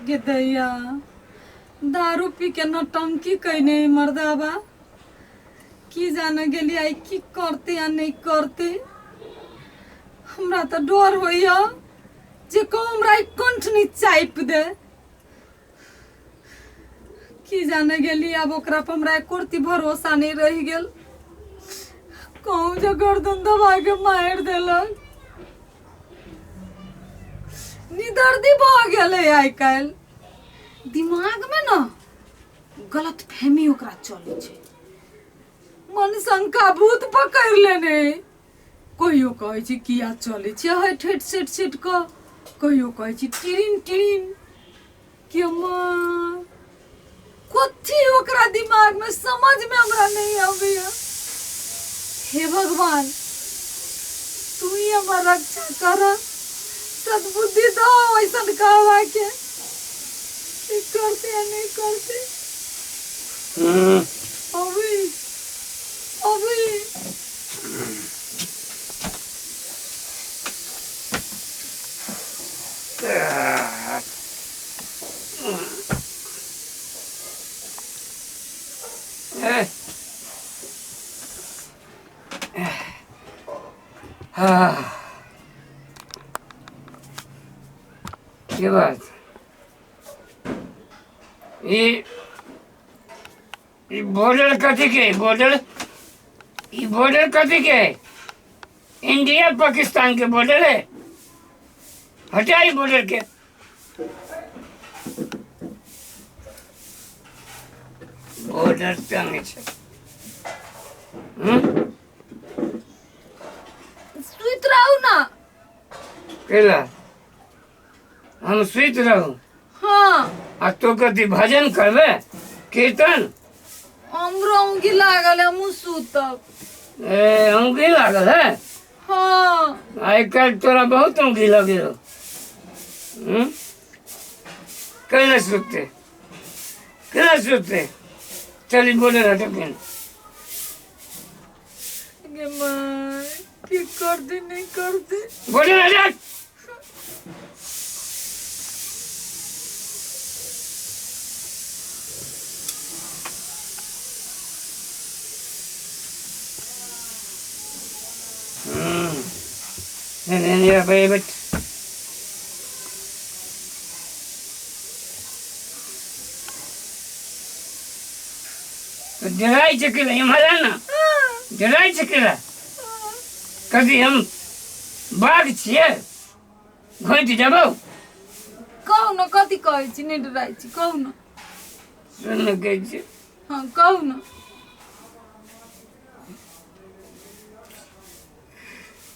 गे दैया दारू पी के नौटंकी कैने मर्दाबा की जाने गेली आई की करते या नहीं करते। हमरा तो डर होइया जे कहूँ हमरा कंठ नहीं चाइप दे। की जाने गेली अब ओकरा पर हमरा एकोरती भरोसा नहीं रह गेल। कहूँ जो गर्दन दबा के मार देलक। निदर्दी भ गेले आइ काल दिमाग में ना गलत फहमी ओकरा चले छे। मन शंका भूत पकड़ लेने कहियो कहे छी किया चले छे है ठेठ सेठ सेठ क कहियो कहे छी टिरिन टिरिन कि अम्मा कथी ओकरा दिमाग में समझ में हमरा नहीं आवेया। हे भगवान तू ही हमर रक्षा कर सद्बुद्धि दो ऐसा कहवा के करते या नहीं करते। अभी अभी ये बात ये बॉर्डर कथी के बॉर्डर कथी के इंडिया पाकिस्तान के बॉर्डर है। हटाई बॉर्डर के बॉर्डर टांगे छे। सुइत रहू ना। केला हम सुइत रहू। हाँ आ तो कथी भजन करबे कीर्तन। हमरो उंगी लागल है मुँह सुतब। अंगी लागल है। हाँ आई कल तोरा बहुत अंगी लगे हो। कैला सुते चली बोले रटके गे माय की कर दे नहीं कर दे। बोले रटक Yeah, baby. तो जराई चकेला हमारा ना जराई चकेला कभी हम बाघ छिए घोंट जबो। कहू न कथी कहै छी नहीं डराइ छी कहू न। सुन के छी हाँ कहू न।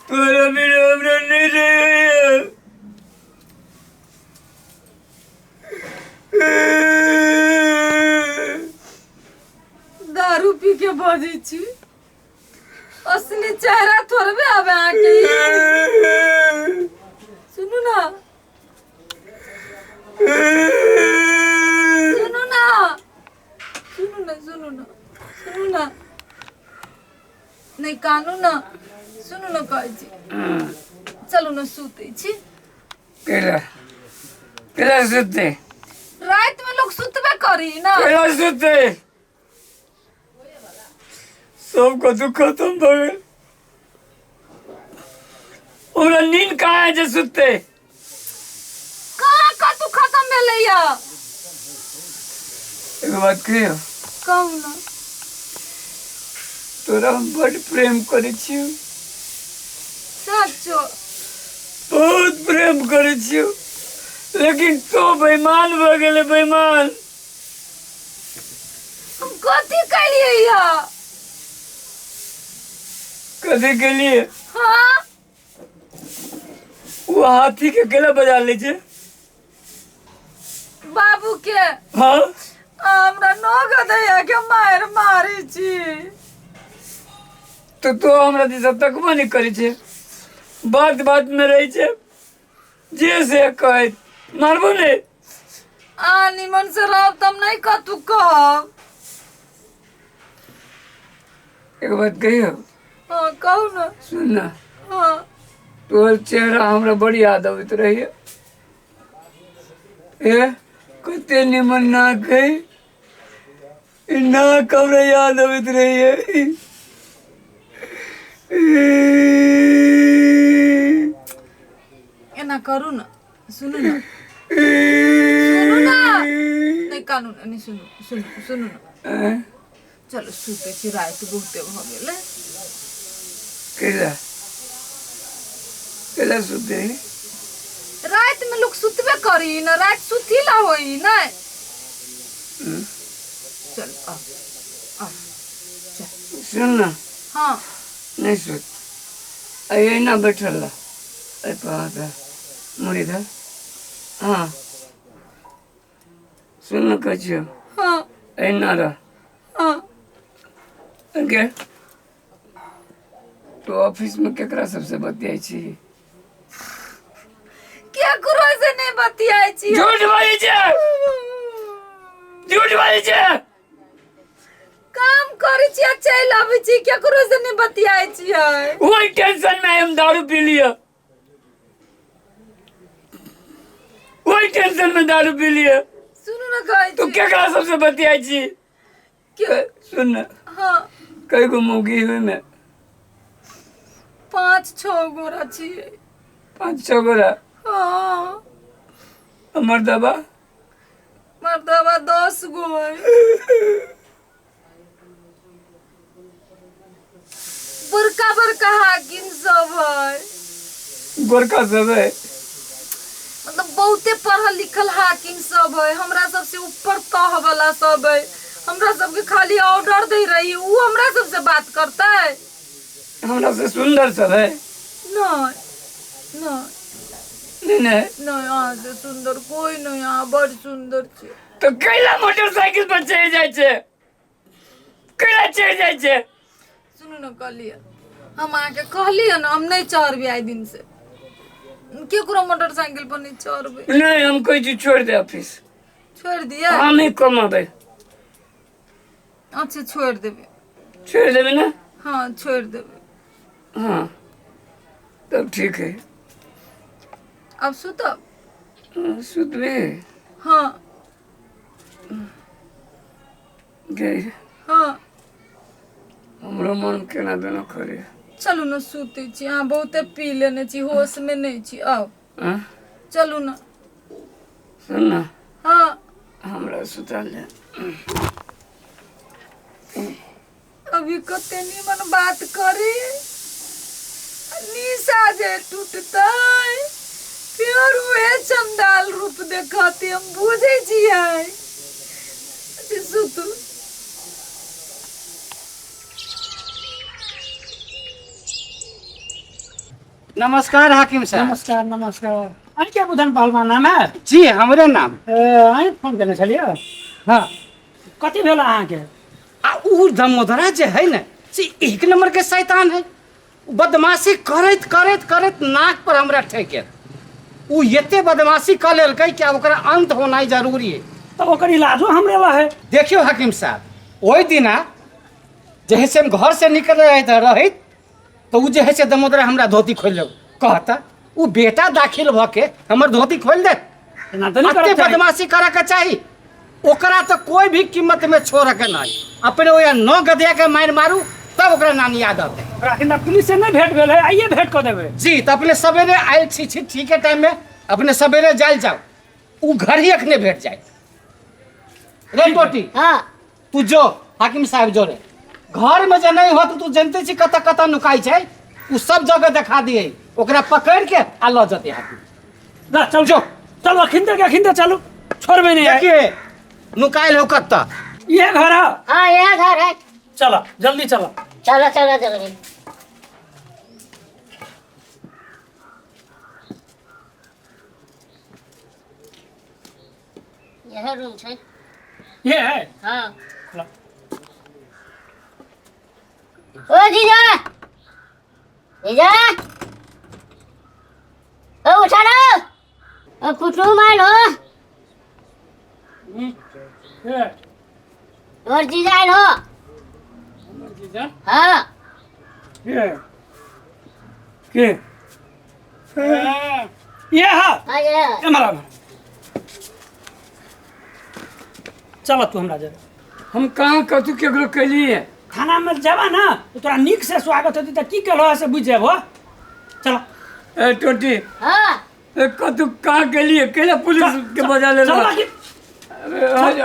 तोरा बिना हमरा नहीं रहे। दारू पी के बजे छी असली चेहरा थोड़बे आवे आके। सुनू ना सुनू ना सुनू ना सुनू ना सुनू ना नहीं कानू ना सुनू ना कहै छी चलू ना सुते छी। केला केला सुते रात में लोग सुतबे करी ना। केला सुते सबको दुख खत्म हो गए। हमरा नींद कहाँ है जो सुते। कहाँ का तू खत्म भेले या। एक बात कहियो कहू ना। तोरा हम बड़ प्रेम करे छियो। सचो बहुत प्रेम करे छियो लेकिन तो बेईमान भ गेले बेईमान। हम कथी करिए या। कथी के लिए हाँ वो हाथी के केला बजा ले छे। बाबू के हाँ हमरा नग दैया के मार मारी छी। तो हमरा दिशा तकबो नहीं करे छे बात बात में रही छे जे से कहे मारबो ने। आ निमन से रह तम नहीं कतू कहब। एक बात कहियो हाँ कहू ना। सुन ना हाँ तोर चेहरा हमरा बड़ी याद आवत रही है। कते निमन नाक है इ नाक हमरा याद अबैत रहिए एना करू ना सुनू ना सुनू ना नहीं कानू ना नहीं सुनू सुनू सुनू ना चलो सुते छी रात बहुते भ गेले केला केला सुते रात में लोग सुतबे करी ना रात सुतीला होई ना चल आ चल सुन ना हाँ नहीं सुत अये ना बैठल ला अरे पापा मुड़ी था हाँ सुन ना कचियो हाँ अये ना रहा हाँ क्या तो ऑफिस में केकरा सबसे बतियाई छी क्या करो से नहीं बतियाई छी झूठ बाजी छे झूठ बाजी छे काम करी छी चल आबै छी क्या करो से नहीं बतियाई छी वही टेंशन में हम दारू पी लिया वही टेंशन में दारू पी लिया सुनो ना कहै तू छी केकरा सबसे बतियाई छी क्यों सुन ना हाँ कई गो मौगी हुई मैं 5-6 गोरा छी 5-6 गोरा हाँ हमर दबा मर्दवा 10 गो है बड़का बड़का हाकिम सब है गोरखा सब है मतलब बहुते पढ़ल लिखल हाकिम सब है हमरा सबसे ऊपर तह वाला सब है हमरा सबके खाली ऑर्डर दे रही है वो हमरा सबसे बात करता है हमरा से सुंदर सब है नहीं नहीं नहीं नहीं नहीं यहाँ से सुंदर कोई नहीं यहाँ बड़ सुंदर छे तो कैला मोटरसाइकिल पर चढ़ जाए छे कैला चढ़ जाए छे सुनू ना कहलिए हम आके कहलिए ना हम नहीं चढ़बे आई दिन से केकरो मोटरसाइकिल पर नहीं चढ़बे नहीं हम कोई चीज छोड़ दे ऑफिस छोड़ दिया हम ही कमाबे अच्छा छोड़ देबे छोड़ देबे ना हाँ छोड़ देबे हाँ तब ठीक है अब सुतब सुतबे हाँ गई हाँ हमरो मन केना देना करे चलू ना सुते छी अहाँ बहुते पी लेने छी होश में नहीं छी आओ हाँ चलू ना सुन ना हाँ हमरा सुता ले अभी कते निमन बात करे निशा जे टूटता फिर वे चंडाल रूप देखते हम बुझे छियै सुतू नमस्कार हाकिम साहब। नमस्कार नमस्कार अरे क्या बुधन पालमा नाम है जी हमरे नाम अहीं फोन करने छलिए हाँ कथी भेल अहाँके आ उ दमोदरा जे है न से एक नंबर के शैतान है बदमाशी करैत करैत करैत नाक पर हमरा ठेके उ एते बदमाशी कर लेलकै कि अब ओकरा अंत होना जरूरी है। तो ओकर इलाजो हमरे ला है देखियो हाकिम साहब ओहि दिना जहे से हम घर से निकल रहे तो उ जे है से दमोदरा हमरा धोती खोल कहता उ बेटा दाखिल भ के हमर धोती खोल दे एना तो नहीं अते करब चाही। बदमाशी करे के चाही ओकरा तो कोई भी कीमत में छोड़ के नहीं अपने वो 9 गधिया के मार मारू तब ओकरा नानी याद आते लेकिन पुलिस से नहीं भेंट भेल है आइए भेंट कर देबे जी तो अपने सवेरे आयल छी ठीक है टाइम में अपने सवेरे जाइल जाओ उ घर ही अखने भेट जाए रे पोटी हाँ तू जो हाकिम साहब जो रे घर में जे नहीं हो तो तू जानते छी कत कत नुकाई छै उ सब जगह दिखा दिए ओकरा पकड़ के आ ल जते हाकिम जा चल जो चलो अखिंदे चलो छोड़बे नहीं है देखिए नुकाइल हो कत ये घर है हाँ यहाँ घर है चलो जल्दी चलो चलो चलो जल्दी यह रूम है ये है हाँ लो। ओ जीजा जीजा ओ उठा लो ओ कुटुम आयल हो ये और जीजा आयल हो जीजा हाँ ये के ये है आ गया हमारा चल तू हमरा जरा हम कहाँ कतू केकरो कैलिए थाना में जाबा ना तो तोरा नीक से स्वागत होती त की कहलो से बुझ जेबो चल ए टोटी हाँ कतू कहाँ कैलिए कैला पुलिस के बजा ले चल बाकी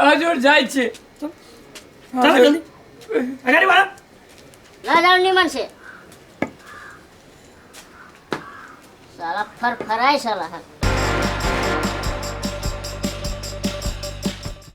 हजूर जाइ छे चल जल्दी अगाडि बढ ना जाओ निमन से साला फर फराई साला है